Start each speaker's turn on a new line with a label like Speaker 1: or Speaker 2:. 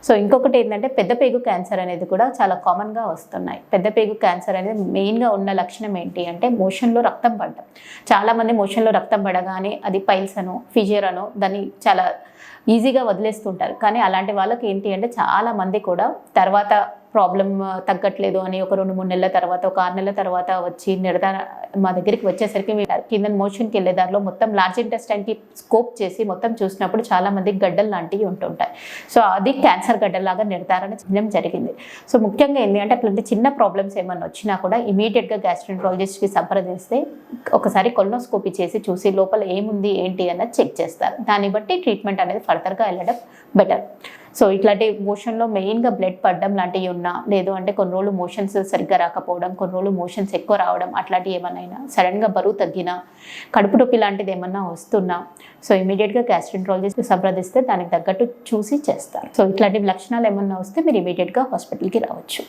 Speaker 1: So ఇంకొకటి ఏంటంటే పెద్ద పేగు క్యాన్సర్ అనేది కూడా చాలా కామన్గా వస్తున్నాయి. పెద్ద పేగు క్యాన్సర్ అనేది మెయిన్గా ఉన్న లక్షణం ఏంటి అంటే మోషన్లో రక్తం పడడం. చాలామంది మోషన్లో రక్తం పడగానే అది పైల్స్ అనో ఫిజియర్ అనో దాన్ని చాలా ఈజీగా వదిలేస్తుంటారు. కానీ అలాంటి వాళ్ళకి ఏంటి అంటే చాలామంది కూడా తర్వాత ప్రాబ్లం తగ్గట్లేదు అని ఒక 2-3 నెలల తర్వాత, ఒక 6 నెలల తర్వాత వచ్చి మా దగ్గరికి వచ్చేసరికి కింద మోషన్కి వెళ్ళే దారిలో మొత్తం లార్జ్ ఇంటెస్టైన్కి స్కోప్ చేసి మొత్తం చూసినప్పుడు చాలామందికి గడ్డలు లాంటివి ఉంటుంటాయి. సో అది క్యాన్సర్ గడ్డలాగా నిర్ధారణ చేయడం జరిగింది. సో ముఖ్యంగా ఏంటి అంటే అట్లాంటి చిన్న ప్రాబ్లమ్స్ ఏమన్నా వచ్చినా కూడా ఇమీడియట్గా గ్యాస్ట్రెంట్రాలజిస్ట్కి సంప్రదిస్తే ఒకసారి కొలనోస్కోపీ చేసి చూసి లోపల ఏముంది ఏంటి అన్నది చెక్ చేస్తారు. దాన్ని బట్టి ట్రీట్మెంట్ అనేది ఫర్దర్గా వెళ్ళడం బెటర్. సో ఇట్లాంటి మోషన్లో మెయిన్గా బ్లడ్ పడడం లాంటివి ఉన్నా, లేదు అంటే కొన్ని రోజులు మోషన్స్ సరిగ్గా రాకపోవడం, కొన్ని రోజులు మోషన్స్ ఎక్కువ రావడం, అట్లాంటివి ఏమన్నా సడన్గా బరువు తగ్గినా, కడుపు నొప్పి లాంటిది ఏమన్నా వస్తున్నా, సో ఇమీడియట్గా గ్యాస్ట్రెంట్రాలజిస్ట్ సంప్రదిస్తే దానికి తగ్గట్టు చూసి చేస్తారు. సో ఇట్లాంటి లక్షణాలు ఏమన్నా వస్తే మీరు ఇమీడియట్గా హాస్పిటల్కి రావచ్చు.